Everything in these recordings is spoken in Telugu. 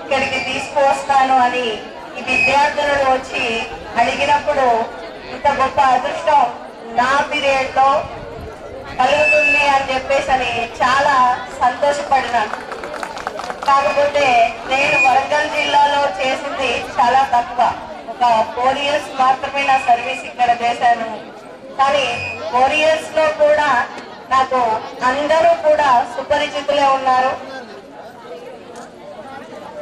ఇక్కడికి తీసుకువస్తాను అని ఈ విద్యార్థులను వచ్చి అడిగినప్పుడు ఇంత గొప్ప అదృష్టం నా పీరియడ్ లో కలుగుతుంది అని చెప్పేసి చాలా సంతోషపడినాను. కాకపోతే నేను వరంగల్ జిల్లాలో చేసింది చాలా తక్కువ. ఒక 4 years మాత్రమే నా సర్వీస్ ఇక్కడ చేశాను. కానీ 4 years లో కూడా నాకు అందరూ కూడా సుపరిచితులే ఉన్నారు.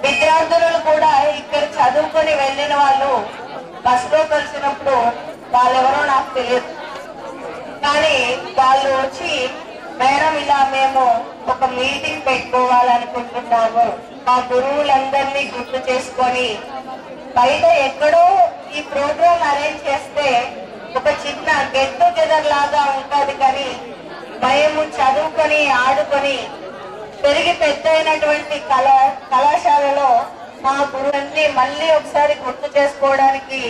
విద్యార్థులు కూడా ఇక్కడ చదువుకొని వెళ్ళిన వాళ్ళు బస్సులో కలిసినప్పుడు వాళ్ళెవరో నాకు తెలియదు. కానీ వాళ్ళు వచ్చి మేడం ఇలా మేము ఒక మీటింగ్ పెట్టుకోవాలనుకుంటున్నాము, మా గురువులందరినీ గుర్తు చేసుకొని బయట ఎక్కడో ఈ ప్రోగ్రామ్ అరేంజ్ చేస్తే ఒక చిన్న గెట్ టుగెదర్ లాగా ఉంటుంది. కానీ మేము చదువుకొని ఆడుకొని పెరిగి పెద్ద అయినటువంటి కళాశాలలో మా గురువుని మళ్ళీ ఒకసారి గుర్తు చేసుకోవడానికి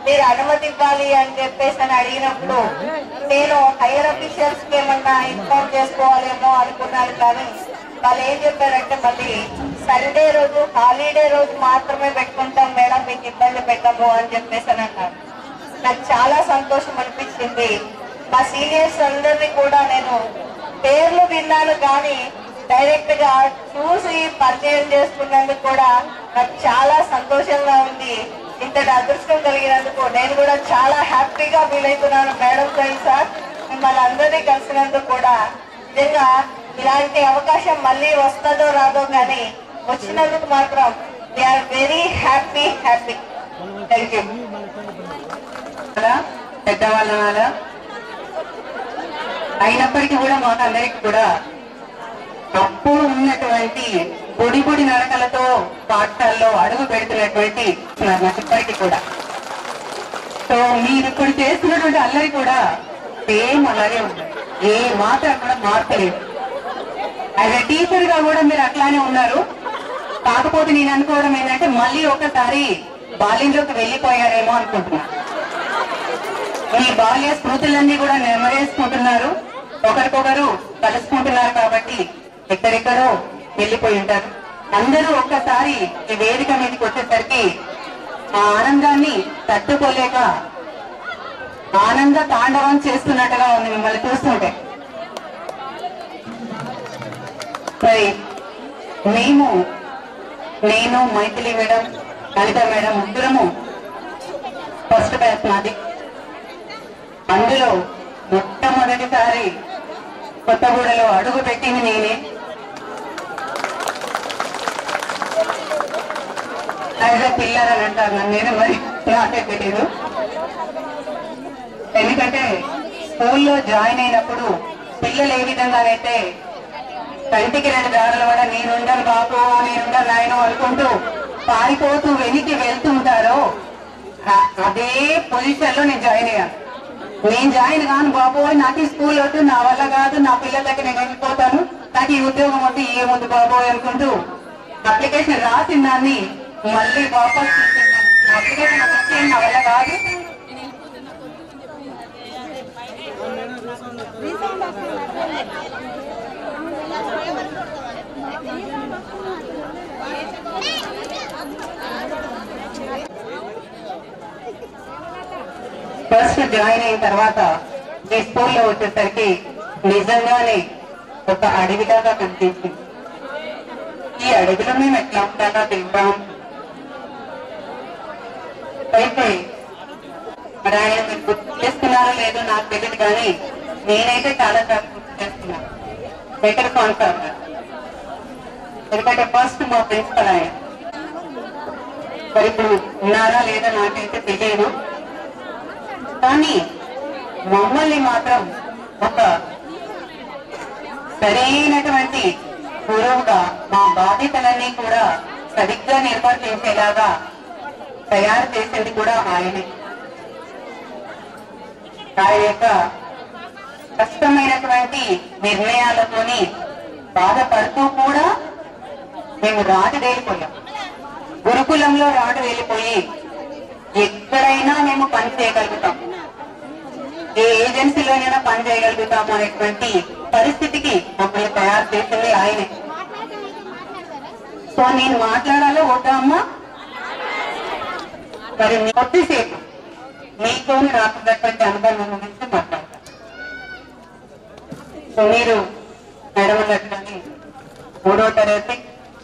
మీరు అనుమతి ఇవ్వాలి అని చెప్పేసి అడిగినప్పుడు నేను హైయర్ అఫీషియల్స్ కి ఏమన్నా ఇన్ఫార్మ్ చేసుకోవాలేమో అనుకున్నాను. కానీ వాళ్ళు ఏం చెప్పారంటే మళ్ళీ సండే రోజు హాలిడే రోజు మాత్రమే పెట్టుకుంటాం మేడం, మీకు ఇబ్బంది పెట్టము అని చెప్పేసి అన్నారు. నాకు చాలా సంతోషం అనిపించింది. మా సీనియర్స్ అందరినీ కూడా నేను పేర్లు విన్నాను కానీ డైరెక్ట్ గా చూసి పరిచయం చేసుకున్నందుకు కూడా నాకు చాలా సంతోషంగా ఉంది. ఇంతటి అదృష్టం కలిగినందుకు నేను కూడా చాలా హ్యాపీగా ఫీల్ అవుతున్నాను. మేడం సార్ మిమ్మల్ని అందరినీ కలిసినందుకు కూడా నిజంగా ఇలాంటి అవకాశం మళ్ళీ వస్తుందో రాదో కానీ వచ్చినందుకు మాత్రం we are very happy. Thank you. పెద్దవాళ్ళ అయినప్పటికీ కూడా మాకు అందరికి కూడా అప్పుడు ఉన్నటువంటి పొడి నడకలతో పాఠశాలలో అడుగు పెడుతున్నటువంటి ఇప్పటికీ కూడా. సో మీరు ఇప్పుడు చేస్తున్నటువంటి అల్లరి కూడా సేమ్ అలాగే ఉంటుంది, ఏ మాత్రం కూడా మార్చలేదు. యాజ్ ఎ టీచర్ గా కూడా మీరు అట్లానే ఉన్నారు. కాకపోతే నేను అనుకోవడం ఏంటంటే మళ్ళీ ఒకసారి బాల్యంలోకి వెళ్ళిపోయారేమో అనుకుంటున్నాను. మీ బాల్య స్మృతులన్నీ కూడా నెమరేసుకుంటున్నారు, ఒకరికొకరు కలుసుకుంటున్నారు. కాబట్టి ఎక్కడెక్కడో వెళ్ళిపోయి ఉంటారు. అందరూ ఒక్కసారి ఈ వేదిక మీదకి వచ్చేసరికి ఆ ఆనందాన్ని తట్టుకోలేక ఆనంద తాండవం చేస్తున్నట్టుగా ఉంది మిమ్మల్ని చూస్తుంటే. మరి నేను మైథిలి మేడం, లలిత మేడం ముగ్గురము ఫస్ట్ బ్యాచ్ నాది. అందులో మొట్టమొదటిసారి కొత్తగూడలో అడుగు పెట్టింది నేనే. యాజ్ ఎ పిల్లర్ అని అంటారు నన్ను, నేను మరి నాకే తెలియదు. ఎందుకంటే స్కూల్లో జాయిన్ అయినప్పుడు పిల్లలు ఏ విధంగానైతే కంటికి 2 దారులు కూడా నేనుండను బాబు నేనుండను నాయన అనుకుంటూ పారిపోతూ వెనక్కి వెళ్తుంటారో అదే పొజిషన్ లో నేను జాయిన్ అయ్యాను. నేను జాయిన్ కాను బాబోయ్, నాకు ఈ స్కూల్ వద్దు, నా వల్ల కాదు, నా పిల్లల దగ్గర నేను వెళ్ళిపోతాను, నాకు ఈ ఉద్యోగం వద్దు, ఏముంది బాబోయ్ అనుకుంటూ అప్లికేషన్ రాసిన దాన్ని మళ్ళీ వాపస్ అప్లికేషన్ వచ్చి నా వల్ల కాదు. ఫస్ట్ జాయిన్ అయిన తర్వాత ఈ స్కూల్లో వచ్చేసరికి నిజంగానే ఒక అడవిలాగా కనిపించింది. ఈ అడవిలో మేము ఎట్లా ఉంటానో తింటాం. అయితే మరి ఆయన మీరు గుర్తు చేస్తున్నారో లేదో నాకు తెలియదు కానీ నేనైతే చాలా సార్లు గుర్తు చేస్తున్నాను. Better concept. ఎందుకంటే ఫస్ట్ మా ప్రిన్సిపల్ ఆయన, మరి ఇప్పుడు ఉన్నారా లేదా నాకైతే తెలియదు. కానీ మమ్మల్ని మాత్రం ఒక సరైనటువంటి గురువుగా మా బాధ్యతలన్నీ కూడా సరిగ్గా నిర్వర్తించేలాగా తయారు చేసేది కూడా ఆయనే. ఆయన యొక్క కష్టమైనటువంటి నిర్ణయాలతోని బాధపడుతూ కూడా మేము రాటు వేలిపోయాం. గురుకులంలో రాటు వేలిపోయి ఎక్కడైనా మేము పని చేయగలుగుతాం, ఏ ఏజెన్సీలోనైనా పని చేయగలుగుతాము అనేటువంటి పరిస్థితికి మమ్మల్ని తయారు చేసింది ఆయనే. సో నేను మాట్లాడాలో వద్దా అమ్మా? మరి కొద్దిసేపు మీతో నాకున్నటువంటి అనుభవం గురించి మాట్లాడతాను. సో మీరు నడవలట్లని 3వ తరగతి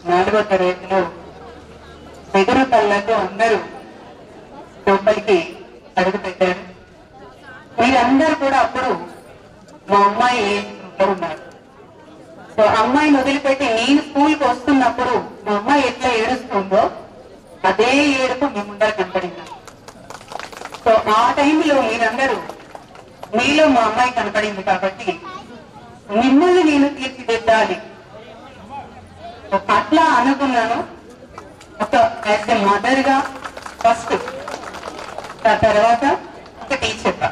4వ తరగతిలో ఎదురు కళ్ళతో అందరూ లోపలికి అడుగు పెట్టారు. మీరందరూ కూడా అప్పుడు మా అమ్మాయి ఏజ్లో ఉన్నారు. సో అమ్మాయిని వదిలిపెట్టి నేను స్కూల్కి వస్తున్నప్పుడు మా అమ్మాయి ఎట్లా ఏడుస్తుందో అదే ఏడుపు మీ ముందర కనపడింది. సో ఆ టైంలో మీరందరూ మీలో మా అమ్మాయి కనపడింది కాబట్టి మిమ్మల్ని నేను తీర్చిదిద్దాలి అట్లా అనుకున్నాను. ఒక యాజ్ ఎ మదర్ గా ఫస్ట్, తర్వాత ఒక టీచర్గా,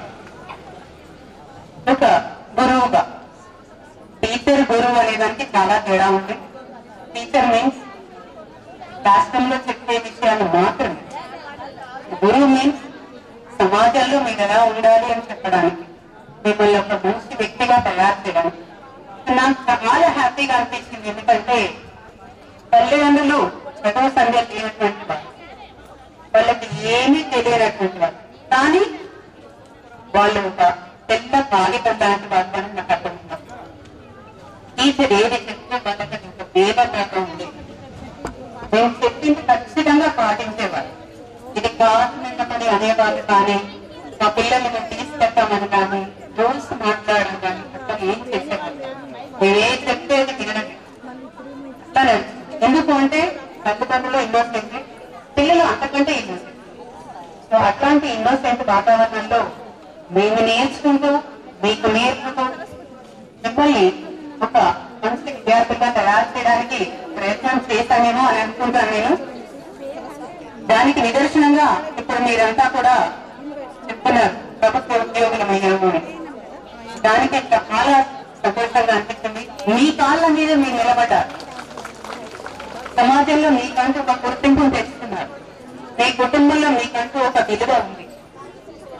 ఒక గురువుగా. టీచర్ గురువు అనే దానికి చాలా తేడా ఉంది. టీచర్ మీన్స్ రాష్ట్రంలో చెప్పే విషయాలు మాత్రమే. గురువు మీన్స్ సమాజంలో మీరు ఎలా ఉండాలి అని చెప్పడానికి, మిమ్మల్ని ఒక మంచి వ్యక్తిగా తయారు చేయడానికి. నాకు చాలా హ్యాపీగా అనిపించింది. ఎందుకంటే తల్లిదండ్రులు చదువు సంధ్య లేనటువంటి వారు, వాళ్ళకి ఏమీ తెలియనటువంటి వారు, కానీ వాళ్ళు ఒక పెద్ద కాగితం లాంటి వాగ్దానం నాకు అర్థమవుతారు. టీచర్ ఏది చెప్తే వాళ్ళకి ఒక దేవతగా ఉంది. నేను చెప్పింది ఖచ్చితంగా పాటించేవారు. ఇది కారణమని అనేవాళ్ళు కానీ, మా పిల్లల్ని తీసుకెళ్తామని కానీ, రూల్స్ మాట్లాడడం కానీ అట్లా ఏం చేసేవాళ్ళు. నేనే చెప్పేది వినడం. ఎందుకు అంటే తల్లిదండ్రులు ఇన్నోసెంట్, పిల్లలు అంతకంటే ఇన్నోసెంట్. సో అట్లాంటి ఇన్నోసెంట్ వాతావరణంలో మేము నేర్చుకుంటూ మీకు నేర్పుతూ మిమ్మల్ని ఒక మంచి విద్యార్థులుగా తయారు చేయడానికి ప్రయత్నం చేశానేమో అని అనుకుంటాను నేను. దానికి నిదర్శనంగా ఇప్పుడు మీరంతా కూడా చెప్తున్నారు ప్రభుత్వ ఉద్యోగులమయ్యాము అని. దానికి చాలా సంతోషంగా అనిపిస్తుంది. మీ కాళ్ళ మీద మీరు నిలబడ్డారు. సమాజంలో మీకంటూ ఒక గుర్తింపును తెచ్చుకున్నారు. మీ కుటుంబంలో మీకంటూ ఒక విలువ ఉంది.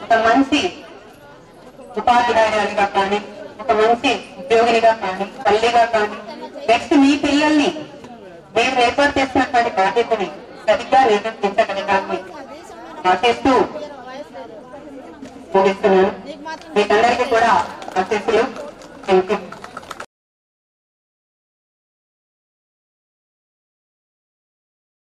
ఒక మంచి ఉపాధ్యాయురాలిగా కానీ, ఒక మంచి ఉద్యోగినిగా కానీ, తల్లిగా కానీ, నెక్స్ట్ మీ పిల్లల్ని మీరు ఏర్పాటు చేసినటువంటి బాధ్యతని సరిగ్గా నిర్వర్తించగలగాలని ఆశిస్తూ ముగిస్తున్నాను. మీకందరికీ కూడా ఆశీస్సులు. Thank you.